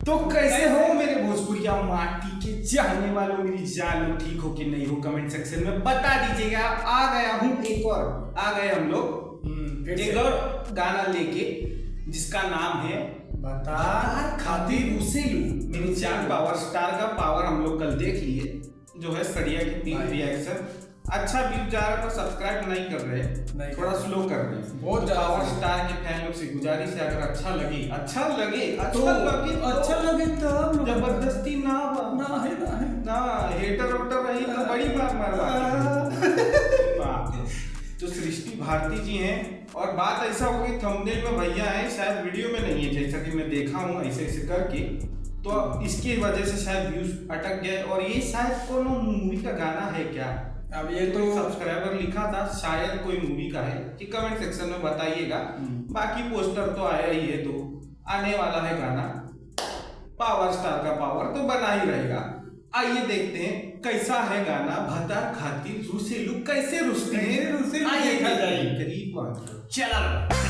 तो कैसे हो मेरे भोजपुरिया माटी के चाहने वालों, मेरी जान ठीक हो कि नहीं हो, कमेंट सेक्शन में बता दीजिएगा। आ गया हूँ आ गए हम लोग एक और गाना लेके जिसका नाम है बता खातिर उसे लूं। मेरी जान पावर स्टार का पावर हम लोग कल देख लिए, जो है सड़िया की 3 रिएक्शन। अच्छा व्यूज जा रहा है, पर सब्सक्राइब नहीं कर रहे, थोड़ा स्लो कर रहे हैं। बहुत पावर स्टार के फैन लोग से गुजारिश है, अगर अच्छा लगे तब जबरदस्ती ना हेटर वेटर रही तो बड़ी मार तो सृष्टि भारती जी हैं। और बात ऐसा हो गई, थंबनेल में भैया है, शायद वीडियो में नहीं है, जैसा कि मैं देखा हूँ ऐसे करके, तो इसकी वजह से शायद व्यूज अटक गए। और ये शायद कोनो मूवी का गाना है क्या? अब ये तो सब्सक्राइबर लिखा था, शायद कोई मूवी का है, कि कमेंट सेक्शन में बताइएगा। बाकी पोस्टर तो आया ही है, तो आने वाला है गाना। पावर स्टार का पावर तो बना ही रहेगा। आइए देखते हैं कैसा है गाना। भता खातिर रूसे लुक कैसे रुसते हैं, आइए देखा जाए। करीब चला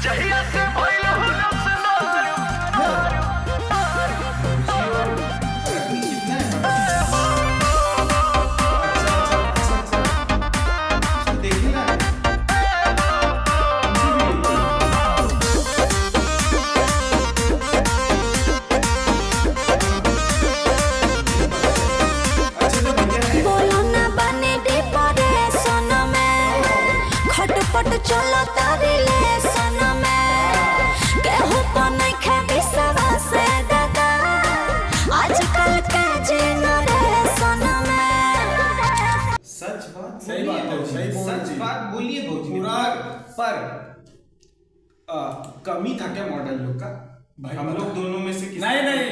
जहिया से भइल हो चलो तारी ले सना में केहू तो नहीं खे विश्वास दादा आजकल के जेनरेशन में। सच बात, सही बात है, सच बात बोलिए भौजी। पर कमी था क्या मॉडल लोग का? हम लोग दोनों में से नहीं,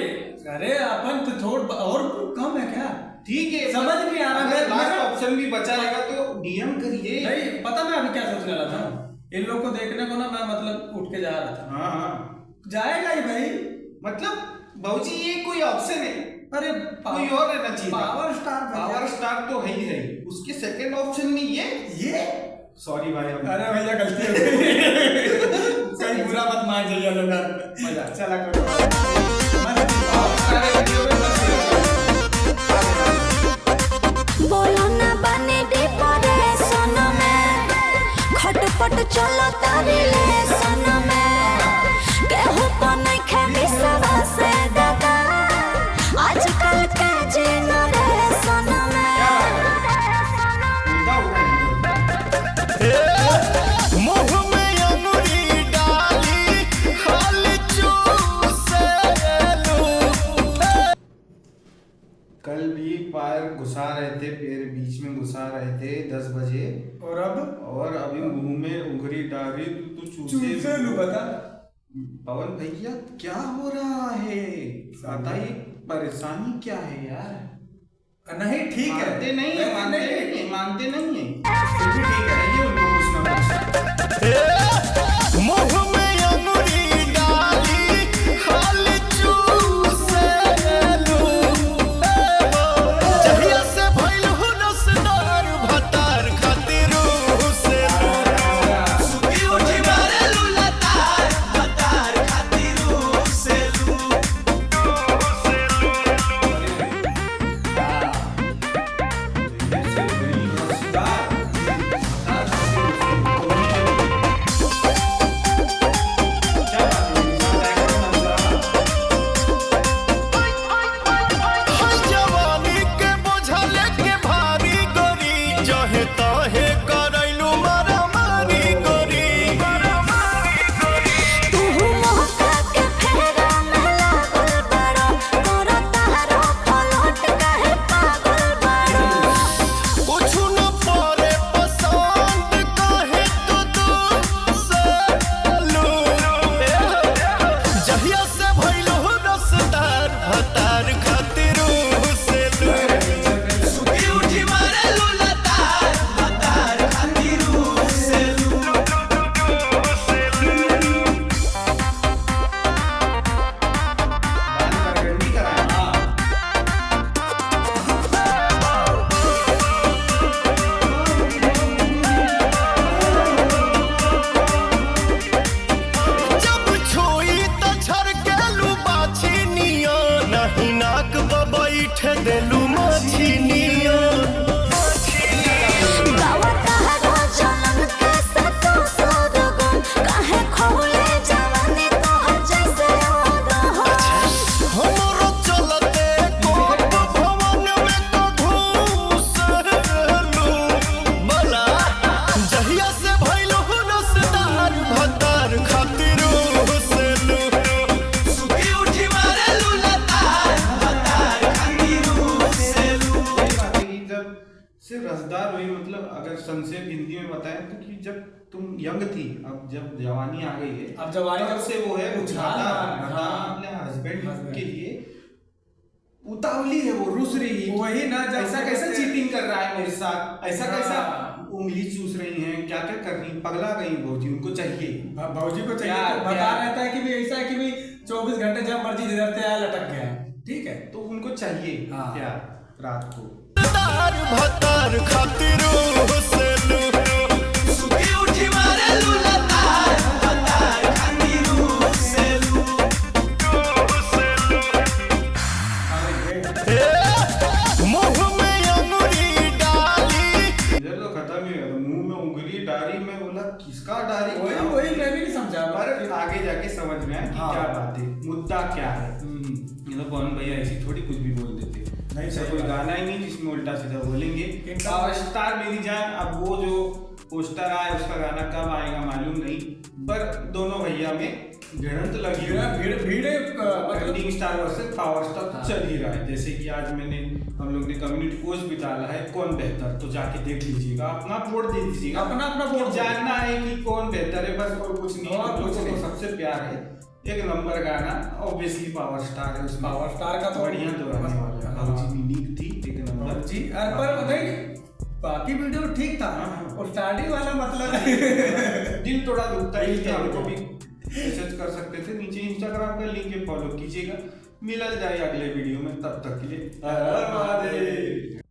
अरे अपन तो थोड़ा और कम है क्या? ठीक है, समझ नहीं आ रहा है। लास्ट ऑप्शन भी बचा रहेगा तो डीएम करिए। नहीं पता, मैं अभी क्या सोचने वाला था, इन लोग को देखने को ना मैं मतलब उठ के जा रहा था। हाँ जाएगा ही भाई, मतलब भाजी ये कोई ऑप्शन है? अरे कोई और रहना चाहिए। पावर स्टार तो है ही है, उसके सेकंड ऑप्शन में ये सॉरी भाई। अरे भैया गलती हो गई कोई बुरा मत मान जाइए लोग। मजा चला करो बोलो ना बने डिप्रेशन में खटपट चलो तारी ले सना में केहू तो नहीं खे विश्वास दादा आजकल के जेनरेशन में। मुंह में अंगूरी डाली खाली चूसे लूं। कल भी पैर घुसा रहे थे, पैर बीच में घुसा रहे थे 10 बजे, और अभी मुंह में उंगली डाली तो चूसे लूं। बता पवन भैया क्या हो रहा है, बताइए परेशानी क्या है यार? नहीं ठीक है, मानते नहीं है, मानते नहीं है, फिर भी ठीक है, ये उनको कुछ ना कुछ। मुंह में अंगूरी डाली खाली चूसे लूं। जहिया से भइल हो नसदार भतार खातिर उसे लूं। सुखी उठी मारे लुलतार भतार खातिर उसे लूं। नाही नाक बैठ देलू मछिनिया गावता है रोजन के सतो सरगम काहे खोले जवानी तोहर जैसे रहा हमरो चलते कोप भवन में तो घुसलू बला जहिया से भइलू नसदार भतार खातिर हुसलू सुखी उठी मारेलू लतार भतार खातिर हुसलू। जब से रसदार हुई मतलब अगर संक्षेप हिंदी में बताएं तो कि जब तुम यंग थी, अब जब जवानी आ गई है, अब जवानी तब से वो है उछाल अपने हस्बैंड के लिए उतावली है, वो रुस रही है। वही ना, जब ऐसा कैसा चीटिंग कर रहा है मेरे साथ, ऐसा हाँ। कैसा उंगली चूस रही हैं, क्या क्या कर रही, पगला गई भौजी, उनको चाहिए भौजी को चाहिए प्यार, तो बता प्यार। रहता है कि भी ऐसा है कि भी 24 घंटे जब मर्जी जिधर से आया लटक गया, ठीक है। तो उनको चाहिए हाँ। प्यार रात को। तार भतार खातिर हुसलू सुखी उठी मारेलू लतार भतार खातिर हुसलू मुंह में अंगुरी डाली इधर तो खत्म ही है, मुंह में उंगली डारी में बोला किसका डारी, वही मैं भी नहीं समझा पर आगे जाके समझ में आया कि हाँ। क्या बात है, मुद्दा क्या है। ये तो कौन भैया ऐसी थोड़ी कुछ भी बोल देते, नहीं, ऐसा सही कोई बात। गाना ही नहीं जिसमें उल्टा सीधा बोलेंगे। एकदम। पावर स्टार मेरी जान, अब वो जो पोस्टर आया उसका गाना कब आएगा मालूम नहीं, पर दोनों भैया में भिड़ंत लगी हुई है। भीड़ मतलब trending star versus power star हाँ। चल ही रहा है। जैसे कि आज हम लोग ने कम्युनिटी पोस्ट भी डाला है कौन बेहतर, तो जाके देख लीजिएगा, अपना वोट दे दीजिएगा, अपना कि वोट जानना है कि कौन बेहतर है, बस और कुछ नहीं। और हम लोग कुछ को नहीं। तो सबसे प्यार है, एक नंबर गाना ऑब्वियसली पावर स्टार है, उसमें पावर स्टार का तो बढ़िया तो रहने वाला है। हाँ। भौजी यूनिक थी, एक नंबर जी। पर नहीं, बाकी वीडियो ठीक था, हाँ। और स्टार्टिंग वाला मतलब दिल थोड़ा दुखता ही था। हमको भी मैसेज कर सकते थे, नीचे इंस्टाग्राम का लिंक है, फॉलो कीजिएगा। मिला जाए अगले वीडियो में, तब तक के लिए हर हर महादेव।